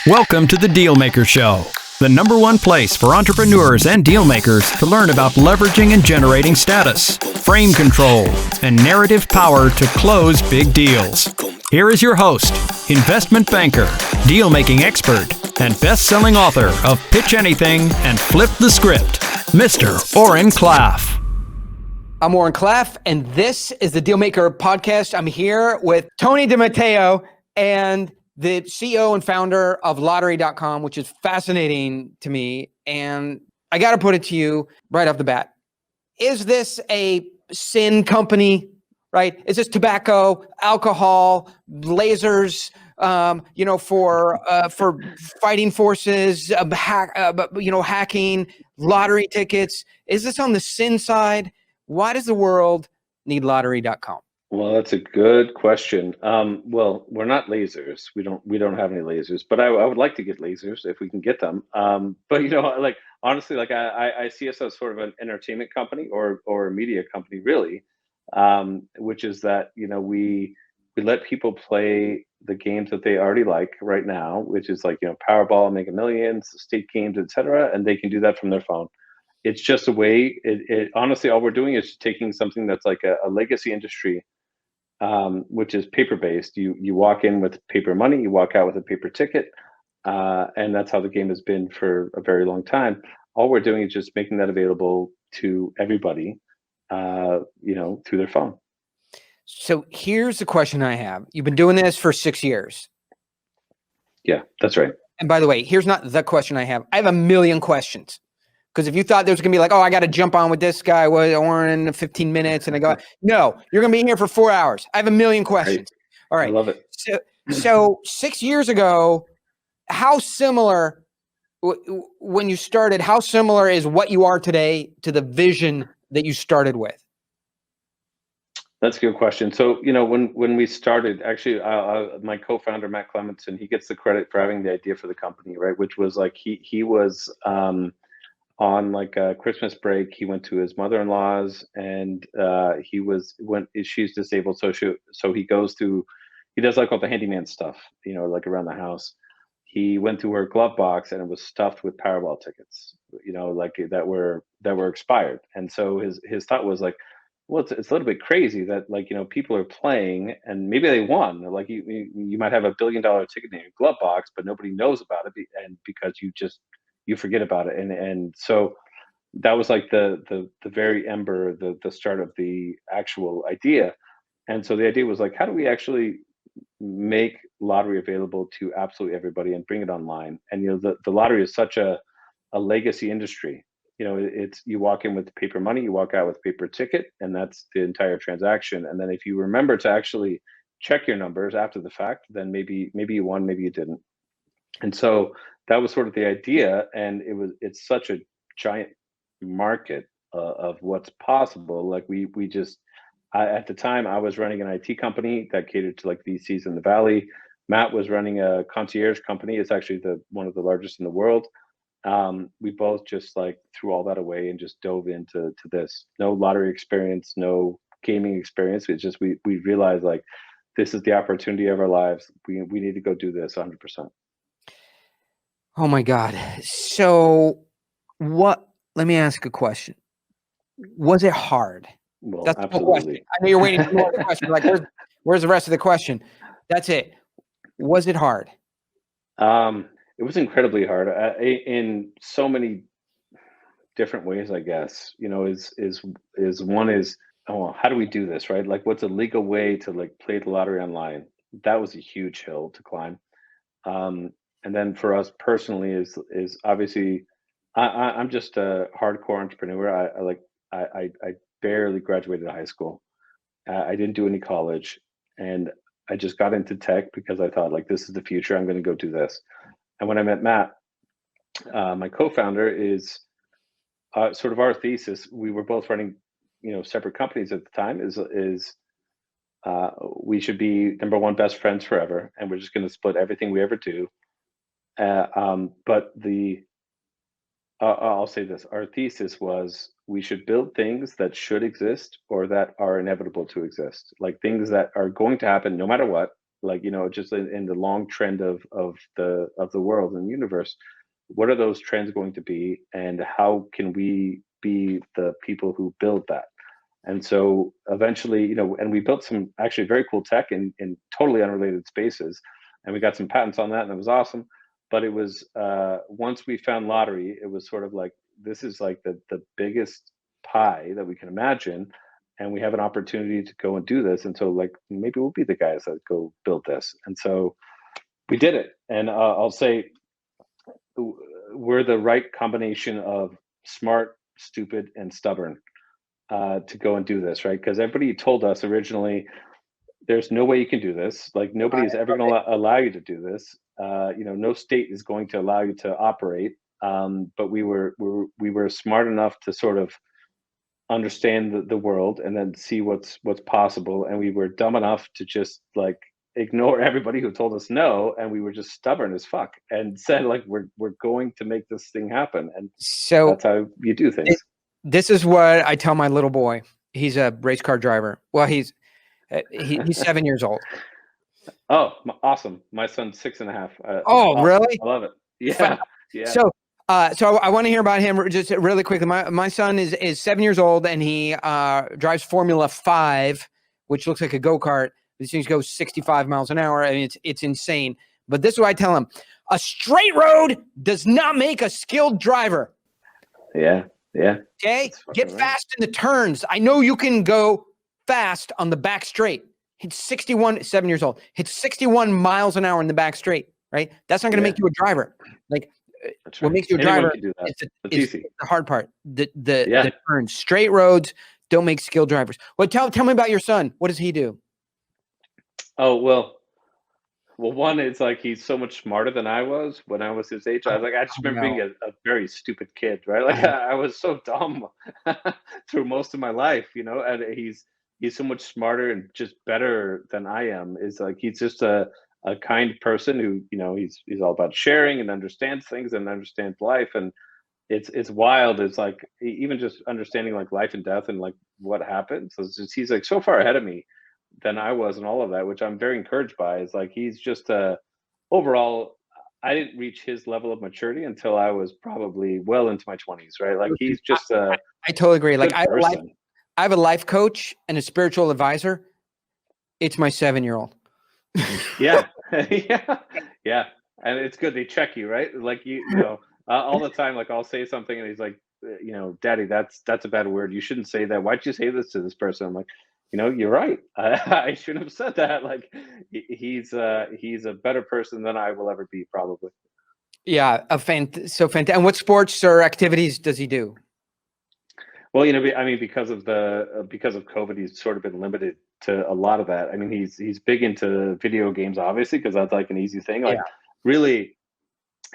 Welcome to the Dealmaker Show, the number one place for entrepreneurs and dealmakers to learn about leveraging and generating status, frame control, and narrative power to close big deals. Here is your host, investment banker, deal-making expert, and best-selling author of Pitch Anything and Flip the Script, Mr. Oren Klaff. I'm Oren Klaff, and this is the Dealmaker Podcast. I'm here with Tony DiMatteo and the CEO and founder of Lotterycom, which is fascinating to me. And I got to put it to you right off the bat. Is this a sin company, right? Is this tobacco, alcohol, lasers, for fighting forces, hacking, lottery tickets? Is this on the sin side? Why does the world need Lottery.com? Well, that's a good question. Well, we're not lasers. We don't have any lasers, but I would like to get lasers if we can get them. But honestly, I see us as sort of an entertainment company or a media company, really, which is that we let people play the games that they already like right now, which is Powerball, Mega Millions, state games, etc., and they can do that from their phone. It's just a way. Honestly, all we're doing is taking something that's like a legacy industry, which is paper-based. You walk in with paper money, you walk out with a paper ticket, and that's how the game has been for a very long time. All we're doing is just making that available to everybody, through their phone. So here's the question I have. You've been doing this for 6 years. Yeah, that's right. And by the way, here's not the question I have. I have a million questions. Because if you thought there was going to be I got to jump on with this guy, Oren, in 15 minutes, and I go, no, you're going to be here for 4 hours. I have a million questions. Right. All right. I love it. So 6 years ago, how similar, when you started, how similar is what you are today to the vision that you started with? That's a good question. So, when we started, actually, my co-founder, Matt Clementson, he gets the credit for having the idea for the company, right? Which was he was on a Christmas break. He went to his mother-in-law's, and she's disabled, so he does all the handyman stuff, around the house. He went through her glove box, and it was stuffed with Powerball tickets, that were expired. And so his thought was well, it's a little bit crazy that people are playing and maybe they won. You might have $1 billion ticket in your glove box, but nobody knows about it, and because you forget about it. And so that was the very ember, the start of the actual idea. And so the idea was how do we actually make lottery available to absolutely everybody and bring it online? And the lottery is such a legacy industry. It's you walk in with paper money, you walk out with paper ticket, and that's the entire transaction. And then if you remember to actually check your numbers after the fact, then maybe you won, maybe you didn't. And so that was sort of the idea, and it's such a giant market of what's possible. At the time, I was running an IT company that catered to VCs in the Valley. Matt was running a concierge company. It's actually one of the largest in the world. We both just threw all that away and just dove into this. No lottery experience, no gaming experience. It's just we realized this is the opportunity of our lives. We need to go do this 100%. Oh my God. So let me ask a question. Was it hard? Well, that's absolutely. The question. I know you're waiting for more of the question. Where's the rest of the question? That's it. Was it hard? It was incredibly hard in so many different ways, I guess. How do we do this, right? What's a legal way to play the lottery online? That was a huge hill to climb. And then for us personally is obviously I'm just a hardcore entrepreneur. I barely graduated high school. I didn't do any college, and I just got into tech because I thought this is the future. I'm going to go do this. And when I met Matt, my co-founder, is sort of our thesis. We were both running separate companies at the time. Is we should be number one best friends forever, and we're just going to split everything we ever do. But I'll say this: our thesis was we should build things that should exist or that are inevitable to exist, things that are going to happen no matter what. like, just in the long trend of the world and universe, what are those trends going to be, and how can we be the people who build that? And so eventually, and we built some actually very cool tech in totally unrelated spaces, and we got some patents on that, and it was awesome. But it was once we found lottery, it was sort of like, this is like the biggest pie that we can imagine, and we have an opportunity to go and do this. And so, like, maybe we'll be the guys that go build this. And so we did it. And I'll say we're the right combination of smart, stupid, and stubborn to go and do this, right? Because everybody told us originally, there's no way you can do this. Like, nobody is ever going to allow you to do this. No state is going to allow you to operate. But we were smart enough to sort of understand the world and then see what's possible. And we were dumb enough to just like ignore everybody who told us no, and we were just stubborn as fuck and said, like, we're going to make this thing happen. And so that's how you do things. This is what I tell my little boy. He's a race car driver. Well, he's 7 years old. Oh, awesome. My son's 6.5. Oh, awesome. really? I love it. Yeah. Yeah. So I want to hear about him just really quickly. My son is 7 years old, and he drives Formula 5, which looks like a go-kart. These things go 65 miles an hour, and it's insane. But this is what I tell him: a straight road does not make a skilled driver. Yeah. Yeah. Okay. Get fast in the turns. I know you can go fast on the back straight. Hit 7 years old. Hit 61 miles an hour in the back straight. Right. That's not going to make you a driver. Like, what makes you a driver is the hard part. The turns. Straight roads don't make skilled drivers. Well, tell me about your son. What does he do? Oh, well, one, it's like he's so much smarter than I was when I was his age. I just remember being a very stupid kid, right? Like, I was so dumb through most of my life, and he's so much smarter and just better than I am. Is like, he's just a kind person who, he's all about sharing and understands things and understands life. And it's wild. It's like, even just understanding like life and death and like what happens. So he's like so far ahead of me than I was, and all of that, which I'm very encouraged by. Is like, he's just overall, I didn't reach his level of maturity until I was probably well into my 20s, right? Like, he's just I totally agree. Like, I have a life coach and a spiritual advisor. It's my 7-year-old. Yeah. Yeah. And it's good. They check you, right? Like, all the time, like, I'll say something and he's like, Daddy, that's a bad word. You shouldn't say that. Why'd you say this to this person? I'm like, you're right. I shouldn't have said that. Like, he's a better person than I will ever be, probably. Yeah, so fantastic. And what sports or activities does he do? Well, I mean, because of COVID, he's sort of been limited to a lot of that. I mean, he's big into video games, obviously, because that's like an easy thing. Like, really,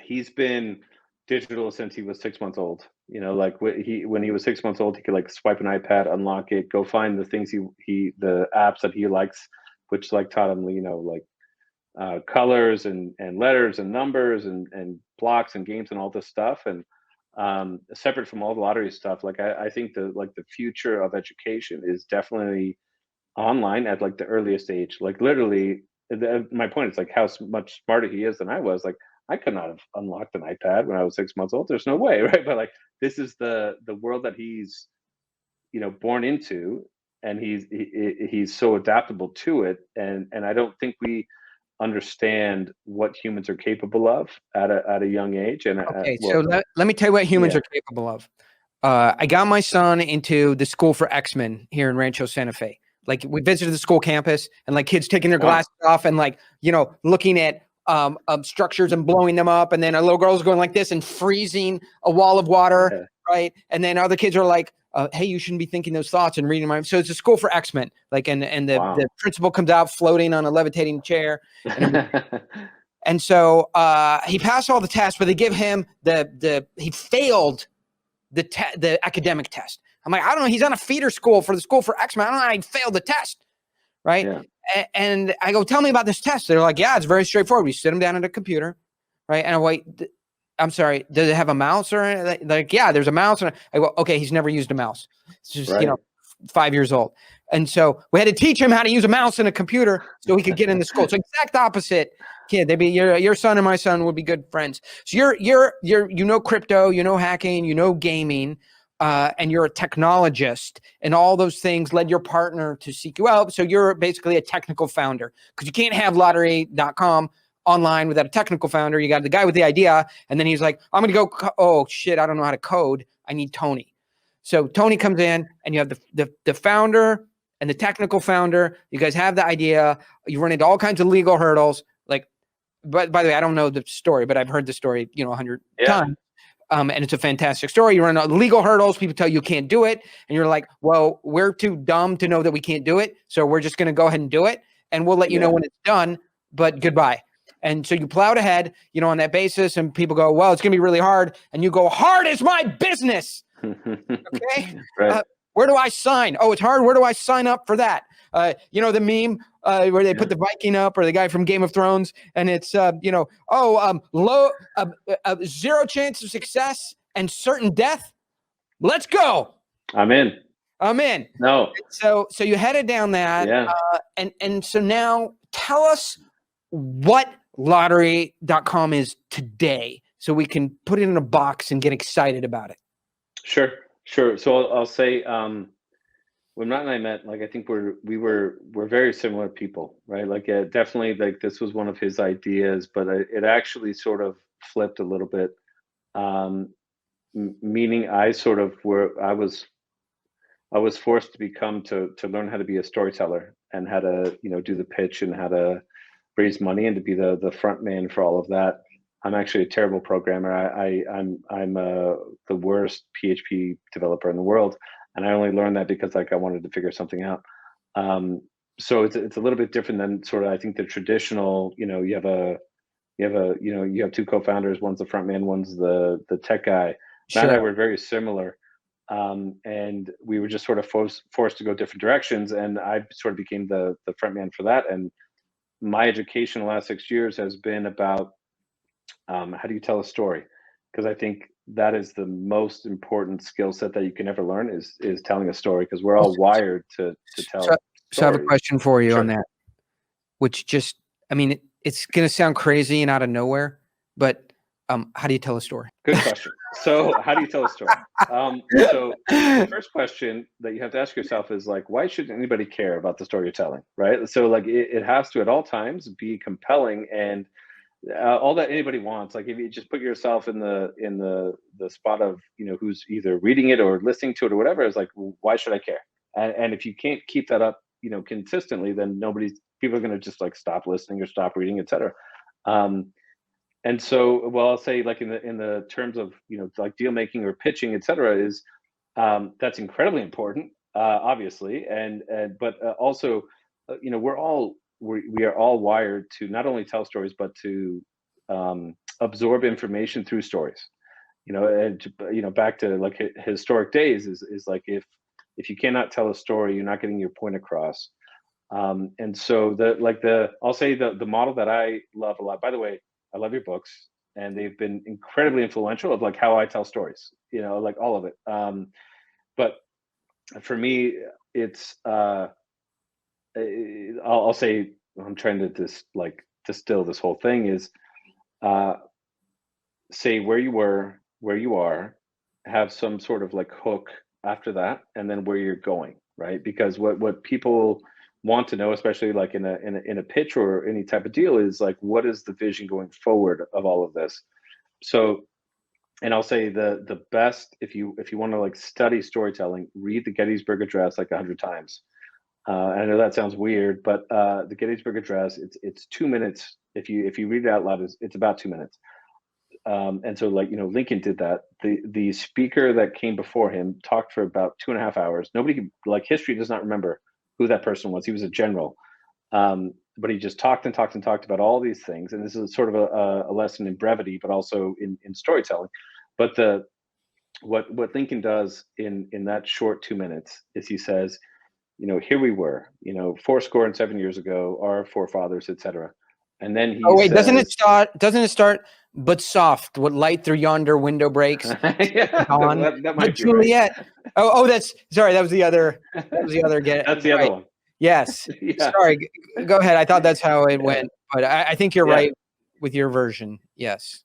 he's been digital since he was 6 months old. Like, when he was 6 months old, he could like swipe an iPad, unlock it, go find the things the apps that he likes, which like taught him, like colors and letters and numbers and blocks and games and all this stuff. And separate from all the lottery stuff, like, I think the future of education is definitely online at like the earliest age. Like, literally, my point is like how much smarter he is than I was. Like, I could not have unlocked an iPad when I was 6 months old. There's no way, right? But like, this is the world that he's born into, and he's so adaptable to it. And I don't think we understand what humans are capable of at a young age. And so let me tell you what humans are capable of. I got my son into the school for X-Men here in Rancho Santa Fe. Like, we visited the school campus, and like kids taking their glasses off and like, looking at structures and blowing them up. And then a little girl's going like this and freezing a wall of water. Right. And then other kids are like, hey, you shouldn't be thinking those thoughts and reading my. So it's a school for X-Men. Like, and the principal comes out floating on a levitating chair. And so he passed all the tests, but they give him he failed the academic test. I'm like, I don't know. He's on a feeder school for the school for X-Men. I don't know how he failed the test. Right. Yeah. And I go, tell me about this test. They're like, yeah, it's very straightforward. We sit him down at a computer. Right. And I wait. I'm sorry, does it have a mouse or anything? Like, yeah, there's a mouse. And I go, okay, he's never used a mouse. It's just, 5 years old. And so we had to teach him how to use a mouse and a computer so he could get into school. So exact opposite kid. They'd be your son and my son would be good friends. So you're you know crypto, you know hacking, you know gaming, and you're a technologist, and all those things led your partner to seek you out. So you're basically a technical founder, because you can't have Lottery.com online without a technical founder. You got the guy with the idea, and then he's like, I'm going to go, oh shit, I don't know how to code. I need Tony. So Tony comes in, and you have the founder and the technical founder. You guys have the idea. You run into all kinds of legal hurdles. Like, but by the way, I don't know the story, but I've heard the story, 100 times. And it's a fantastic story. You run into legal hurdles. People tell you can't do it. And you're like, well, we're too dumb to know that we can't do it. So we're just going to go ahead and do it. And we'll let you know when it's done, but goodbye. And so you plowed ahead, on that basis, and people go, well, it's going to be really hard. And you go, hard is my business. Okay. Right. Where do I sign? Oh, it's hard. Where do I sign up for that? The meme where they put the Viking up, or the guy from Game of Thrones, and it's, low, zero chance of success and certain death. Let's go. I'm in. No. So you headed down that. Yeah. And so now tell us what Lottery.com is today, so we can put it in a box and get excited about it. Sure. So I'll say, when Matt and I met, I think we're very similar people, right? Definitely, this was one of his ideas, but it actually sort of flipped a little bit. Meaning I was forced to learn how to be a storyteller, and how to, do the pitch, and how to raise money, and to be the front man for all of that. I'm actually a terrible programmer. I'm the worst PHP developer in the world, and I only learned that because I wanted to figure something out. So it's a little bit different than sort of, I think, the traditional. You have two co-founders. One's the front man, one's the tech guy. Sure. Matt and I were very similar, and we were just sort of forced to go different directions. And I sort of became the front man for that. And my education the last 6 years has been about how do you tell a story? Because I think that is the most important skill set that you can ever learn, is telling a story, because we're all wired to tell stories. So I have a question for you on that, which just, it's going to sound crazy and out of nowhere, but how do you tell a story? Good question. So how do you tell a story? So the first question that you have to ask yourself is, why should anybody care about the story you're telling, right? So it has to, at all times, be compelling, and all that anybody wants. If you just put yourself in the spot of, who's either reading it or listening to it or whatever, is why should I care? And if you can't keep that up, consistently, then people are going to just stop listening or stop reading, etc. And so, well, I'll say, in the terms of, deal making or pitching, etc., is that's incredibly important, obviously, but also, we are all wired to not only tell stories, but to absorb information through stories. And back to historic days, is if you cannot tell a story, you're not getting your point across. And so I'll say the model that I love a lot. By the way, I love your books, and they've been incredibly influential of how I tell stories. All of it. But for me, it's I'll say, I'm trying to distill this whole thing, is say where you were, where you are, have some sort of hook after that, and then where you're going, right? Because what people want to know, especially in a pitch or any type of deal, is what is the vision going forward of all of this? So, and I'll say the best, if you want to study storytelling, read the Gettysburg Address 100 times. I know that sounds weird, but the Gettysburg Address, it's 2 minutes. If you read it out loud, it's about 2 minutes. And so Lincoln did that. The speaker that came before him talked for about 2.5 hours. Nobody history does not remember who that person was. He was a general, but he just talked and talked and talked about all these things. And this is sort of a lesson in brevity, but also in storytelling. But what Lincoln does in that short 2 minutes is he says, here we were, 70 years ago, our forefathers, etc. And then he doesn't it start but soft. What light through yonder window breaks. Yeah, On. that might be Juliet. right. Oh, that's sorry. That was the other. Get That's the other one. Yes. Yeah. Sorry. Go ahead. I thought that's how it went, but I think you're right with your version. Yes.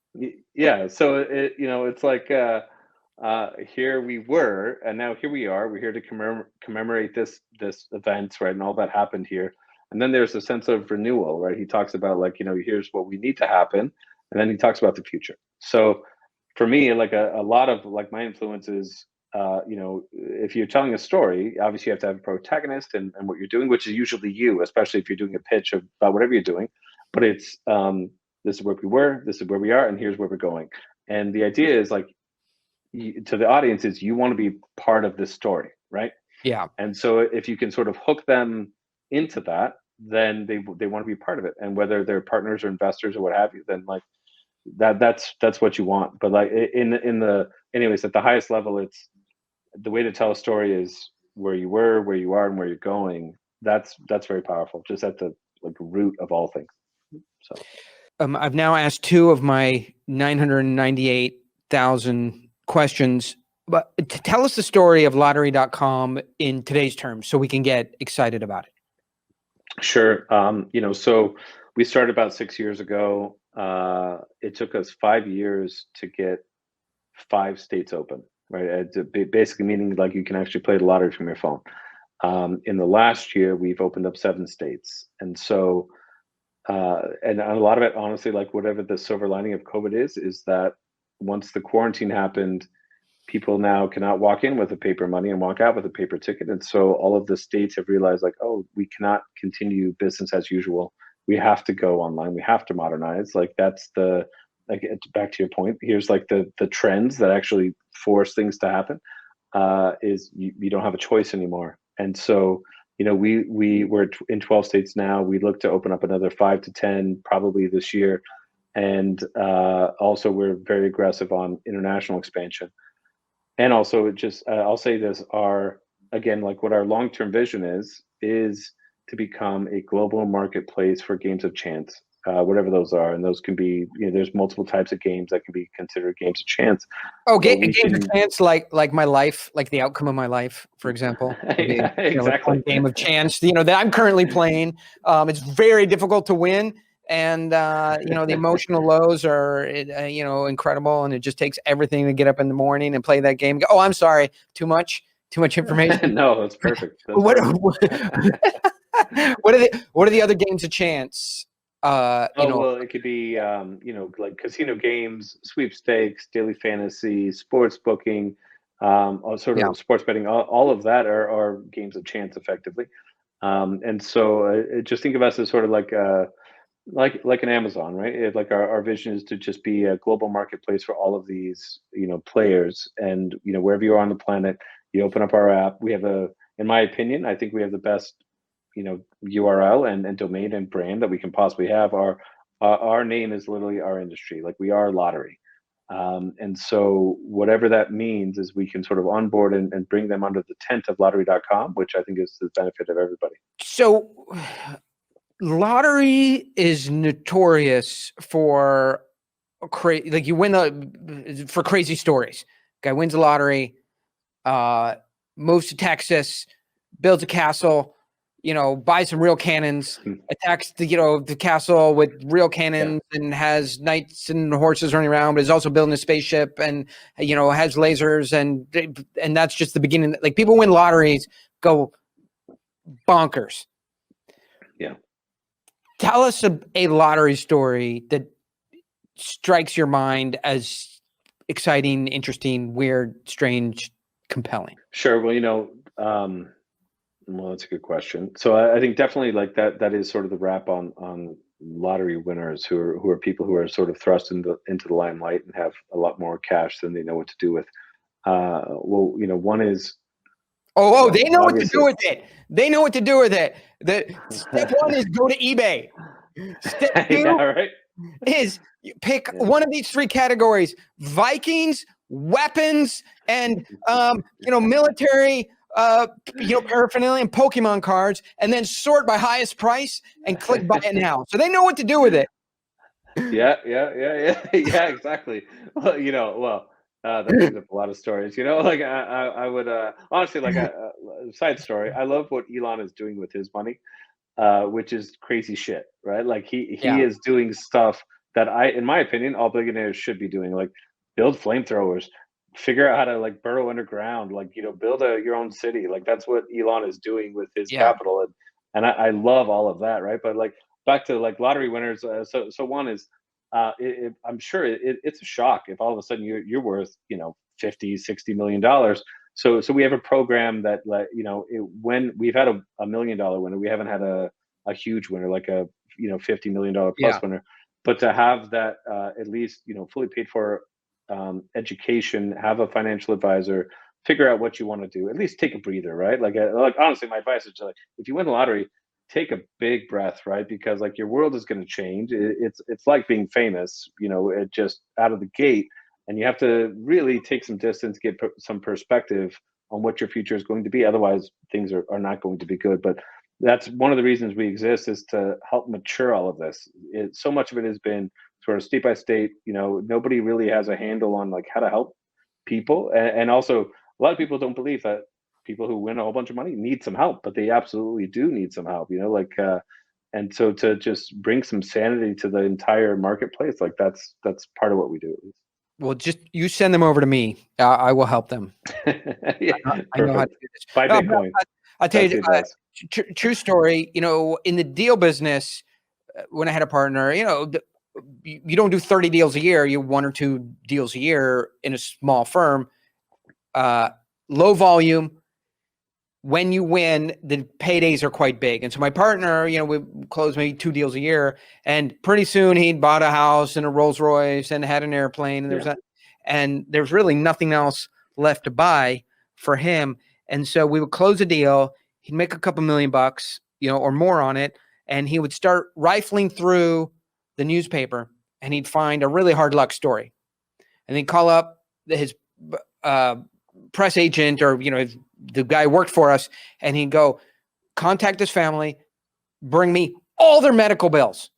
Yeah. So it's like here we were, and now here we are. We're here to commemorate this event, right? And all that happened here. And then there's a sense of renewal, right? He talks about like, here's what we need to happen, and then he talks about the future. So for me, like a lot of like my influences, if you're telling a story, obviously you have to have a protagonist and what you're doing, which is usually you, especially if you're doing a pitch about whatever you're doing. But it's this is where we were, this is where we are, and here's where we're going. And the idea is like to the audience is you want to be part of this story, right? Yeah. And so if you can sort of hook them into that, then they want to be part of it. And whether they're partners or investors or what have you, then like that's what you want. But like anyways, at the highest level, it's the way to tell a story is where you were, where you are, and where you're going. That's very powerful, just at the like root of all things. So I've now asked 2 of my 998,000 questions, but tell us the story of Lottery.com in today's terms so we can get excited about it. Sure. So we started about 6 years ago. It took us 5 years to get 5 states open, right? Basically meaning like you can actually play the lottery from your phone. In the last year, we've opened up 7 states. And so, and a lot of it, honestly, like whatever the silver lining of COVID is that once the quarantine happened, people now cannot walk in with a paper money and walk out with a paper ticket. And so all of the states have realized like, oh, we cannot continue business as usual. We have to go online. We have to modernize. Like that's like back to your point, here's like the trends that actually force things to happen, is you don't have a choice anymore. And so, we're in 12 states now. We look to open up another 5 to 10 probably this year. And also we're very aggressive on international expansion. And also I'll say this, again, like what our long-term vision is to become a global marketplace for games of chance, whatever those are. And those can be, there's multiple types of games that can be considered games of chance. Oh, games of chance, like my life, like the outcome of my life, for example. Yeah, exactly. Like one game of chance, that I'm currently playing. It's very difficult to win. And, the emotional lows are, incredible. And it just takes everything to get up in the morning and play that game. Oh, I'm sorry. Too much information. No, that's perfect. What are the other games of chance? Well, it could be, like casino games, sweepstakes, daily fantasy, sports booking, sports betting, all of that are games of chance effectively. And so just think of us as sort of like an Amazon, right? Like our vision is to just be a global marketplace for all of these, players. And, wherever you are on the planet, you open up our app. We have in my opinion, I think we have the best, URL and domain and brand that we can possibly have. Our name is literally our industry. Like we are lottery. And so whatever that means is we can sort of onboard and bring them under the tent of Lottery.com, which I think is to the benefit of everybody. So lottery is notorious for like you win for crazy stories. Guy wins the lottery, moves to Texas, builds a castle, buys some real cannons, attacks the castle with real cannons, and has knights and horses running around, but is also building a spaceship and has lasers, and that's just the beginning. Like people win lotteries, go bonkers. Yeah. Tell us a lottery story that strikes your mind as exciting, interesting, weird, strange, compelling. Sure. Well, well, that's a good question. So I think definitely like that is sort of the wrap on lottery winners who are people who are sort of thrust into the limelight and have a lot more cash than they know what to do with. One is they know what to do with it. They know what to do with it. Step 1 is go to eBay. Step 2 is pick one of these 3 categories: Vikings, weapons, and military paraphernalia and Pokemon cards, and then sort by highest price and click buy it now. So they know what to do with it. Yeah, exactly. Well, that brings up a lot of stories. Like I would honestly like a side story. I love what Elon is doing with his money, which is crazy shit, right? Like he Yeah. is doing stuff that in my opinion, all billionaires should be doing. Like build flamethrowers, figure out how to like burrow underground, like build your own city. Like that's what Elon is doing with his Yeah. capital, and I love all of that, right? But like back to like lottery winners. So one is, I'm sure it's a shock if all of a sudden you're worth 50, $60 million. So we have a program that like when we've had a $1 million winner, we haven't had a huge winner like a $50 million plus Yeah. winner, but to have that at least fully paid for education, have a financial advisor, figure out what you want to do, at least take a breather, right? Like honestly, my advice is like if you win the lottery, take a big breath, right? Because like your world is going to change. It's like being famous, it just out of the gate, and you have to really take some distance, get some perspective on what your future is going to be. Otherwise, things are not going to be good. But that's one of the reasons we exist, is to help mature all of this. So much of it has been sort of state by state. Nobody really has a handle on like how to help people, and also a lot of people don't believe that people who win a whole bunch of money need some help, but they absolutely do need some help. And so to just bring some sanity to the entire marketplace, like that's part of what we do, at least. Well, just you send them over to me. I will help them. Yeah, I know how to perfect. do this. Buy No, Bitcoin. I'll tell That's you, the advice. true story. In the deal business, when I had a partner, you don't do 30 deals a year. You one or two deals a year in a small firm. Low volume. When you win, the paydays are quite big. And so my partner, we closed maybe 2 deals a year, and pretty soon he'd bought a house and a Rolls Royce and had an airplane, and there's really nothing else left to buy for him. And so we would close a deal. He'd make a couple $1,000,000, or more on it. And he would start rifling through the newspaper, and he'd find a really hard luck story. And he'd call up his press agent, or the guy worked for us, and he'd go contact his family, bring me all their medical bills,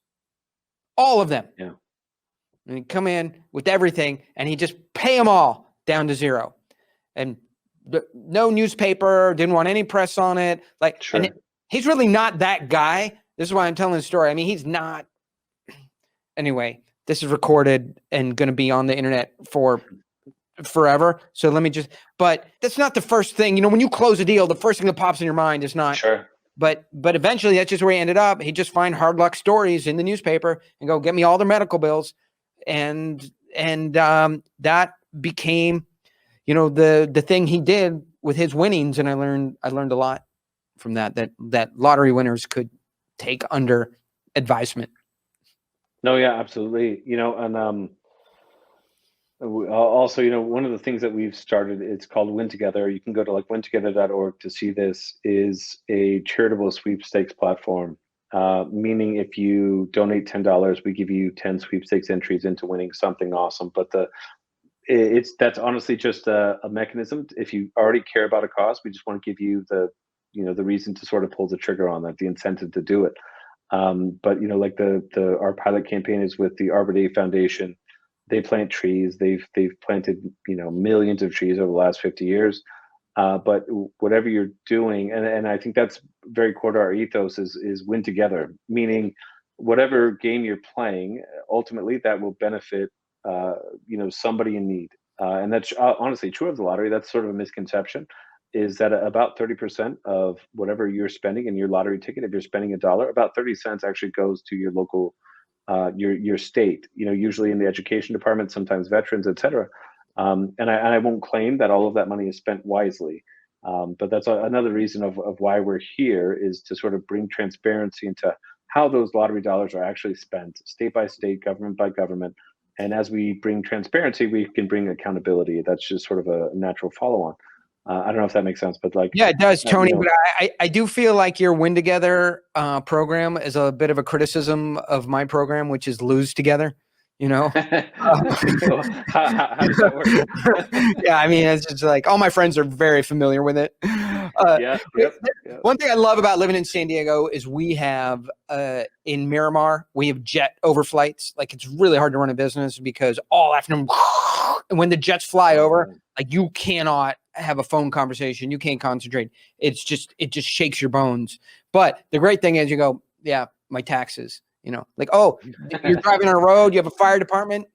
all of them. Yeah. And he'd come in with everything, and he'd just pay them all down to zero. And no newspaper, didn't want any press on it. Sure. And he's really not that guy. This is why I'm telling the story. I mean, he's not. Anyway, this is recorded and going to be on the internet for forever. So but that's not the first thing, when you close a deal, the first thing that pops in your mind is not, Sure. But eventually that's just where he ended up. He'd just find hard luck stories in the newspaper and go, get me all their medical bills. And that became, the thing he did with his winnings. And I learned a lot from that lottery winners could take under advisement. No, yeah, absolutely. And also, one of the things that we've started, it's called Win Together. You can go to like wintogether.org to see this, is a charitable sweepstakes platform. Meaning if you donate $10, we give you 10 sweepstakes entries into winning something awesome. But that's honestly just a mechanism. If you already care about a cause, we just want to give you the reason to sort of pull the trigger on that, the incentive to do it. But like our pilot campaign is with the Arbor Day Foundation. They plant trees. They've planted millions of trees over the last 50 years. But whatever you're doing, and I think that's very core to our ethos, is win together. Meaning, whatever game you're playing, ultimately that will benefit somebody in need. And that's honestly true of the lottery. That's sort of a misconception, is that about 30% of whatever you're spending in your lottery ticket, if you're spending $1, about 30 cents actually goes to your local, your state, usually in the education department, sometimes veterans, et cetera. And I won't claim that all of that money is spent wisely. But that's another reason of why we're here, is to sort of bring transparency into how those lottery dollars are actually spent, state by state, government by government. And as we bring transparency, we can bring accountability. That's just sort of a natural follow-on. I don't know if that makes sense, but yeah, it does, Tony. But I do feel like your Win Together program is a bit of a criticism of my program, which is Lose Together. How does that work? Yeah, I mean, it's just like all my friends are very familiar with it. Yeah, yep, yep. One thing I love about living in San Diego is we have in Miramar, we have jet overflights. Like it's really hard to run a business because all afternoon, and when the jets fly over, like you cannot have a phone conversation. You can't concentrate. It just shakes your bones. But the great thing is you go, yeah, my taxes, like, oh, you're driving on a road, you have a fire department,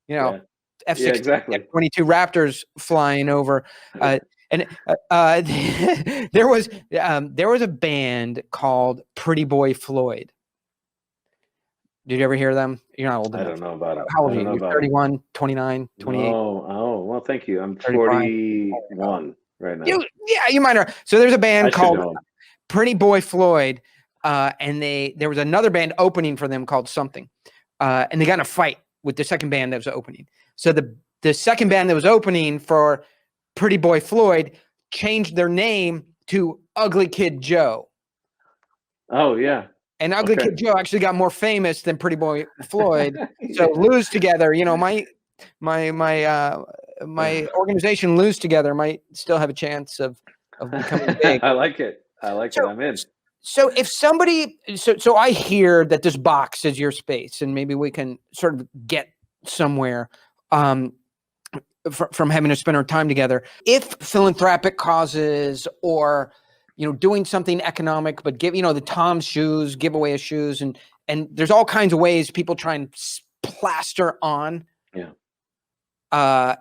F-16, yeah, exactly. F-22 Raptors flying over. And there was a band called Pretty Boy Floyd. Did you ever hear them? You're not old enough. I don't know about it. How old are you? You're 31, 29, 28? Oh, well, thank you. I'm 35. 41 right now. You might know. So there's a band called know. Pretty Boy Floyd, and there was another band opening for them called Something, and they got in a fight with the second band that was opening. So the second band that was opening for Pretty Boy Floyd changed their name to Ugly Kid Joe. Oh yeah. And Ugly Kid Joe actually got more famous than Pretty Boy Floyd. So Lose Together, my organization Lose Together might still have a chance of becoming big. I like it. it. I'm in. So if somebody, so I hear that this box is your space, and maybe we can sort of get somewhere from having to spend our time together. If philanthropic causes or doing something economic, but give the Tom's shoes, giveaway of shoes, and there's all kinds of ways people try and plaster on. Yeah.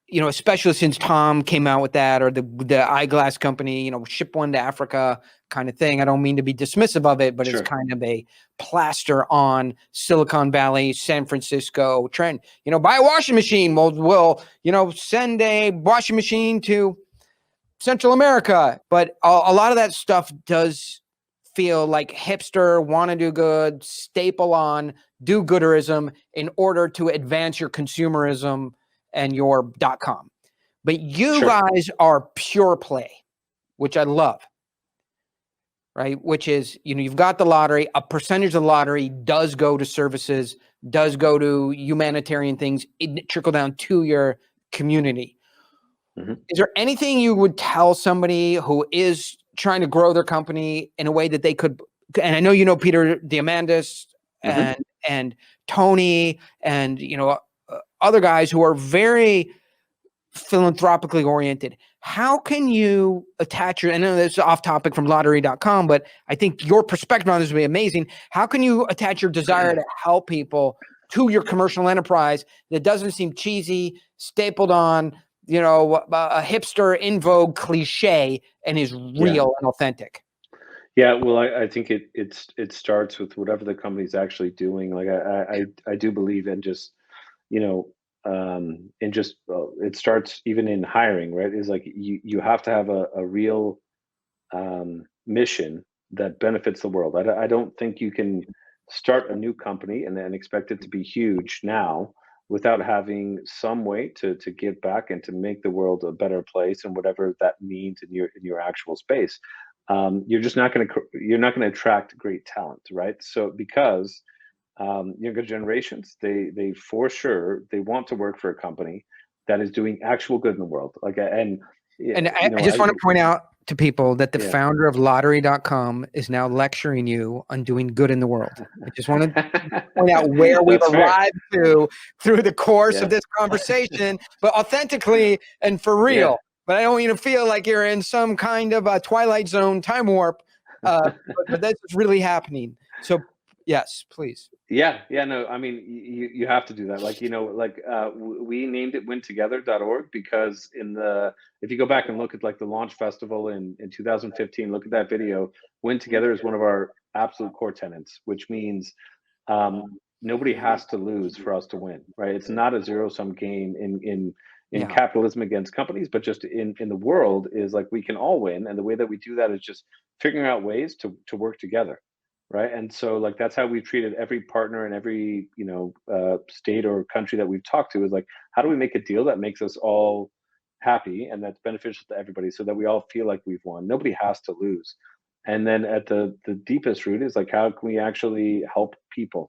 Especially since Tom came out with that, or the eyeglass company, ship one to Africa kind of thing. I don't mean to be dismissive of it, but It's kind of a plaster on Silicon Valley, San Francisco trend. Buy a washing machine. We'll send a washing machine to Central America. But a lot of that stuff does feel like hipster, want to do good, staple on, do-gooderism in order to advance your consumerism and your .com. But you guys are pure play, which I love, right? Which is, you've got the lottery, a percentage of the lottery does go to services, does go to humanitarian things, it trickle down to your community. Mm-hmm. Is there anything you would tell somebody who is trying to grow their company in a way that they could, and I know Peter Diamandis and Tony and other guys who are very philanthropically oriented. How can you attach I know this is off topic from Lottery.com, but I think your perspective on this would be amazing. How can you attach your desire to help people to your commercial enterprise that doesn't seem cheesy, stapled on, a hipster in vogue cliche and is real and authentic? Yeah, well, I think it starts with whatever the company's actually doing. Like I do believe in just, it starts even in hiring, right? Is like you have to have a real mission that benefits the world. I don't think you can start a new company and then expect it to be huge now without having some way to give back and to make the world a better place, and whatever that means in your actual space. You're not going to attract great talent, right? So because younger generations, they for sure they want to work for a company that is doing actual good in the world. Like, I just want to point out to people that the founder of Lottery.com is now lecturing you on doing good in the world. I just want to point out where we've arrived to through the course of this conversation, but authentically and for real. Yeah. But I don't want you to feel like you're in some kind of a Twilight Zone time warp, but that's really happening. So yes, please. Yeah. No, I mean, you have to do that. Like, we named it wintogether.org because if you go back and look at like the launch festival in 2015, look at that video. Win Together is one of our absolute core tenets, which means nobody has to lose for us to win, right? It's not a zero-sum game in capitalism against companies, but just in the world is like we can all win. And the way that we do that is just figuring out ways to work together. Right. And so like, that's how we've treated every partner in every, state or country that we've talked to, is like, how do we make a deal that makes us all happy and that's beneficial to everybody so that we all feel like we've won? Nobody has to lose. And then at the deepest root is like, how can we actually help people?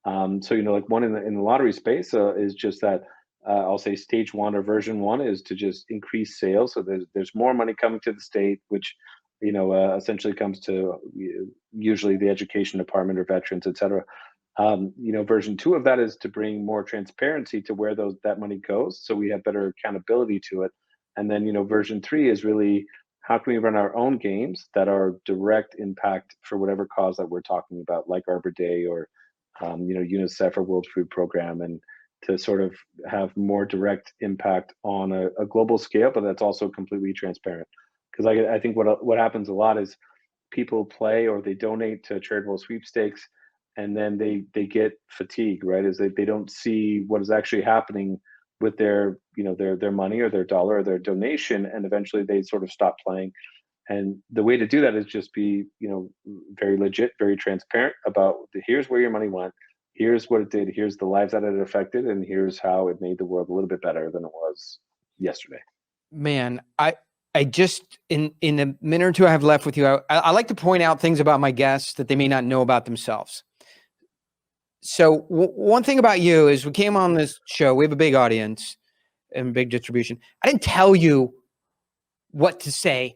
So, like one in the lottery space is just that I'll say stage one or version one is to just increase sales. So there's more money coming to the state, which, essentially comes to usually the education department or veterans, et cetera. Version two of that is to bring more transparency to where that money goes, so we have better accountability to it. And then, version three is really how can we run our own games that are direct impact for whatever cause that we're talking about, like Arbor Day or, UNICEF or World Food Program, and to sort of have more direct impact on a global scale, but that's also completely transparent. Because I think what happens a lot is people play or they donate to charitable sweepstakes, and then they get fatigue, right? Is they don't see what is actually happening with their money or their dollar or their donation, and eventually they sort of stop playing. And the way to do that is just be very legit, very transparent about here's where your money went, here's what it did, here's the lives that it affected, and here's how it made the world a little bit better than it was yesterday. Man, I just in the minute or two I have left with you, I like to point out things about my guests that they may not know about themselves. So one thing about you is we came on this show, we have a big audience and big distribution. I didn't tell you what to say.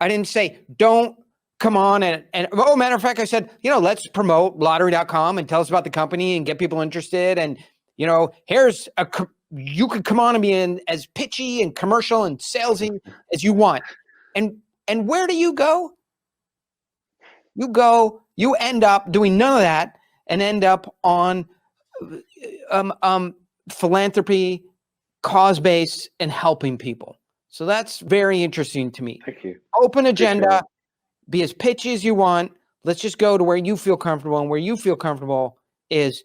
I didn't say, don't come on. And matter of fact, I said, let's promote lottery.com and tell us about the company and get people interested. And, here's you could come on and be as pitchy and commercial and salesy as you want. And where do you go? You end up doing none of that and end up on philanthropy, cause-based, and helping people. So that's very interesting to me. Thank you. Open agenda, be as pitchy as you want. Let's just go to where you feel comfortable, and where you feel comfortable is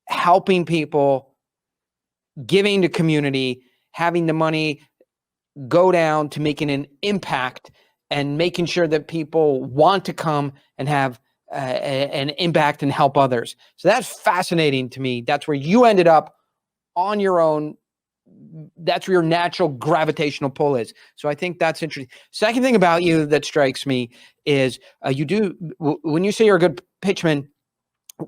helping people, giving to community, having the money go down to making an impact and making sure that people want to come and have an impact and help others. So that's fascinating to me. That's where you ended up on your own. That's where your natural gravitational pull is. So I think that's interesting. Second thing about you that strikes me is when you say you're a good pitchman,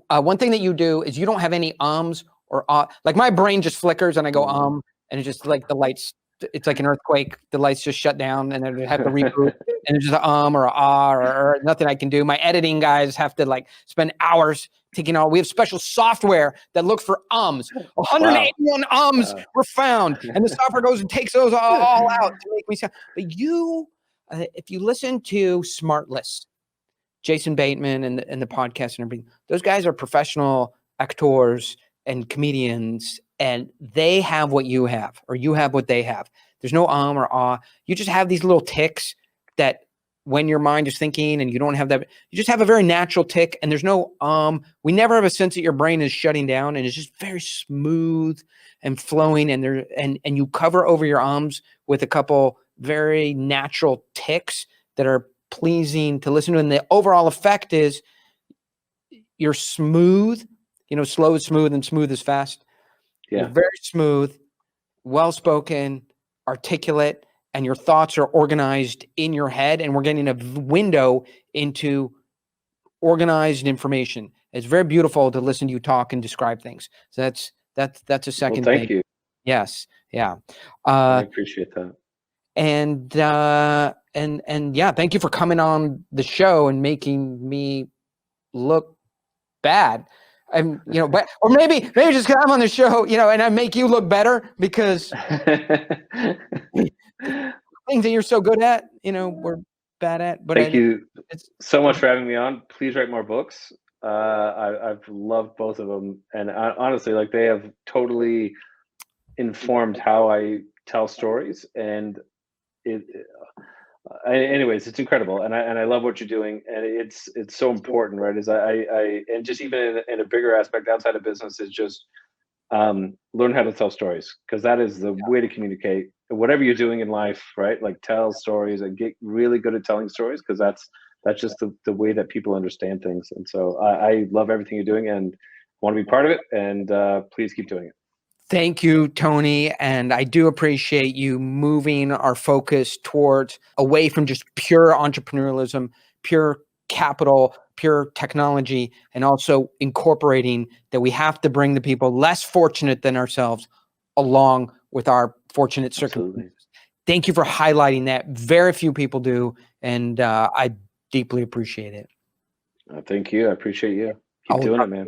one thing that you do is you don't have any ums or like my brain just flickers and I go and it's just like the lights, it's like an earthquake. The lights just shut down and then have to reboot and it's just or or nothing I can do. My editing guys have to spend hours taking we have special software that looks for ums. 181 ums were found, and the software goes and takes those all out to make me sound. But if you listen to Smartless, Jason Bateman and the podcast and everything, those guys are professional actors and comedians, and they have what you have, or you have what they have. There's no or ah. You just have these little ticks that when your mind is thinking and you don't have that, you just have a very natural tick, and there's no we never have a sense that your brain is shutting down, and it's just very smooth and flowing, and you cover over your ums with a couple very natural ticks that are pleasing to listen to, and the overall effect is you're smooth, slow is smooth and smooth is fast. Yeah. You're very smooth, well-spoken, articulate, and your thoughts are organized in your head, and we're getting a window into organized information. It's very beautiful to listen to you talk and describe things. So that's a second thing. Thank you. Yes. Yeah. I appreciate that. And yeah, thank you for coming on the show and making me look bad. But or maybe just 'cause I'm on the show, and I make you look better because things that you're so good at, we're bad at. But thank you so much for having me on. Please write more books. I've loved both of them, and honestly, they have totally informed how I tell stories, and anyways, it's incredible, and I love what you're doing, and it's so important, right? Is I and just even in a bigger aspect outside of business is just learn how to tell stories, because that is the way to communicate whatever you're doing in life, right? Tell stories and get really good at telling stories, because that's just the way that people understand things. And so I love everything you're doing and want to be part of it, and please keep doing it. Thank you, Tony. And I do appreciate you moving our focus towards away from just pure entrepreneurialism, pure capital, pure technology, and also incorporating that we have to bring the people less fortunate than ourselves along with our fortunate Absolutely. circumstances. Thank you for highlighting that. Very few people do, and I deeply appreciate it. Thank you. I appreciate you. Keep doing it, man.